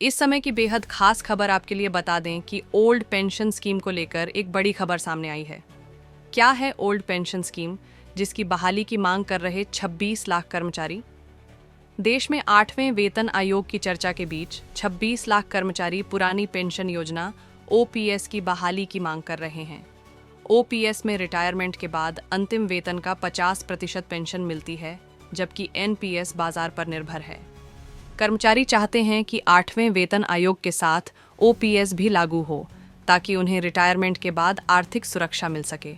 इस समय की बेहद खास खबर आपके लिए बता दें कि ओल्ड पेंशन स्कीम को लेकर एक बड़ी खबर सामने आई है। क्या है ओल्ड पेंशन स्कीम, जिसकी बहाली की मांग कर रहे 26 लाख कर्मचारी? देश में 8वें वेतन आयोग की चर्चा के बीच 26 लाख कर्मचारी पुरानी पेंशन योजना ओपीएस की बहाली की मांग कर रहे हैं। ओपीएस में रिटायरमेंट के बाद अंतिम वेतन का 50% पेंशन मिलती है, जबकि एनपीएस बाजार पर निर्भर है। कर्मचारी चाहते हैं कि 8वें वेतन आयोग के साथ ओपीएस भी लागू हो, ताकि उन्हें रिटायरमेंट के बाद आर्थिक सुरक्षा मिल सके।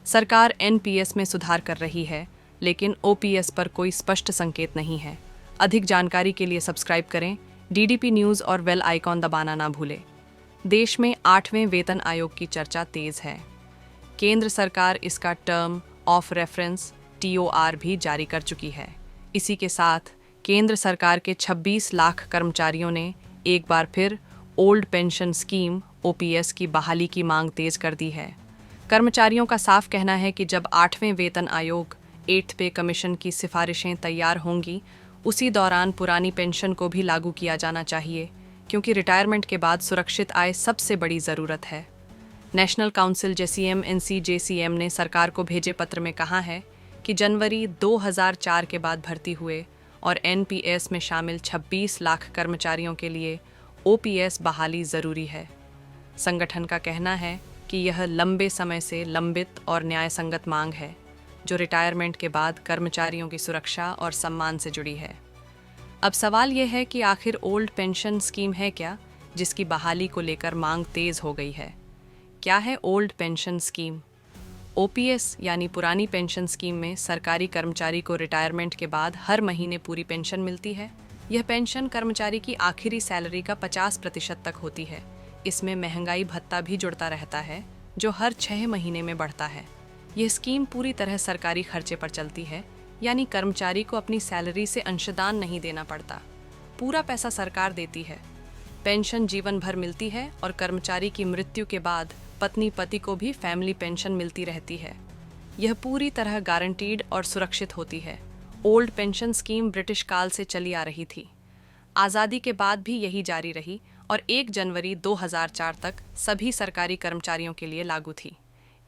सरकार एनपीएस में सुधार कर रही है, लेकिन ओपीएस पर कोई स्पष्ट संकेत नहीं है। अधिक जानकारी के लिए सब्सक्राइब करें डीडीपी न्यूज़ और बेल आइकॉन दबाना ना भूलें। देश में 8वें वेतन आयोग की चर्चा तेज है। केंद्र सरकार इसका टर्म ऑफ रेफरेंस टीओआर भी जारी कर चुकी है। इसी के साथ केंद्र सरकार के 26 लाख कर्मचारियों ने एक बार फिर ओल्ड पेंशन स्कीम ओपीएस की बहाली की मांग तेज कर दी है। कर्मचारियों का साफ कहना है कि जब 8वें वेतन आयोग 8th पे कमीशन की सिफारिशें तैयार होंगी, उसी दौरान पुरानी पेंशन को भी लागू किया जाना चाहिए, क्योंकि रिटायरमेंट के बाद सुरक्षित आय सबसे बड़ी ज़रूरत है। नेशनल काउंसिल जेसीएम ने सरकार को भेजे पत्र में कहा है कि जनवरी 2004 के बाद भर्ती हुए और एनपीएस में शामिल 26 लाख कर्मचारियों के लिए ओपीएस बहाली ज़रूरी है। संगठन का कहना है कि यह लंबे समय से लंबित और न्यायसंगत मांग है, जो रिटायरमेंट के बाद कर्मचारियों की सुरक्षा और सम्मान से जुड़ी है। अब सवाल यह है कि आखिर ओल्ड पेंशन स्कीम है क्या, जिसकी बहाली को लेकर मांग तेज हो गई है? क्या है ओल्ड पेंशन स्कीम? ओपीएस यानी पुरानी पेंशन स्कीम में सरकारी कर्मचारी को रिटायरमेंट के बाद हर महीने पूरी पेंशन मिलती है। यह पेंशन कर्मचारी की आखिरी सैलरी का 50% तक होती है। इसमें महंगाई भत्ता भी जुड़ता रहता है, जो हर 6 महीने में बढ़ता है। यह स्कीम पूरी तरह सरकारी खर्चे पर चलती है, यानी कर्मचारी को अपनी सैलरी से अंशदान नहीं देना पड़ता। पूरा पैसा सरकार देती है। पेंशन जीवन भर मिलती है और कर्मचारी की मृत्यु के बाद पत्नी पति को भी फैमिली पेंशन मिलती रहती है। यह पूरी तरह गारंटीड और सुरक्षित होती है। ओल्ड पेंशन स्कीम ब्रिटिश काल से चली आ रही थी। आज़ादी के बाद भी यही जारी रही और 1 जनवरी 2004 तक सभी सरकारी कर्मचारियों के लिए लागू थी।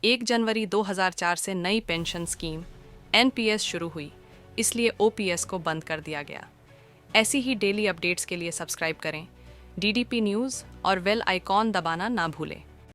1 जनवरी 2004 से नई पेंशन स्कीम एनपीएस शुरू हुई, इसलिए ओपीएस को बंद कर दिया गया। ऐसी ही डेली अपडेट्स के लिए सब्सक्राइब करें डीडीपी न्यूज़ और बेल आइकॉन दबाना ना भूलें।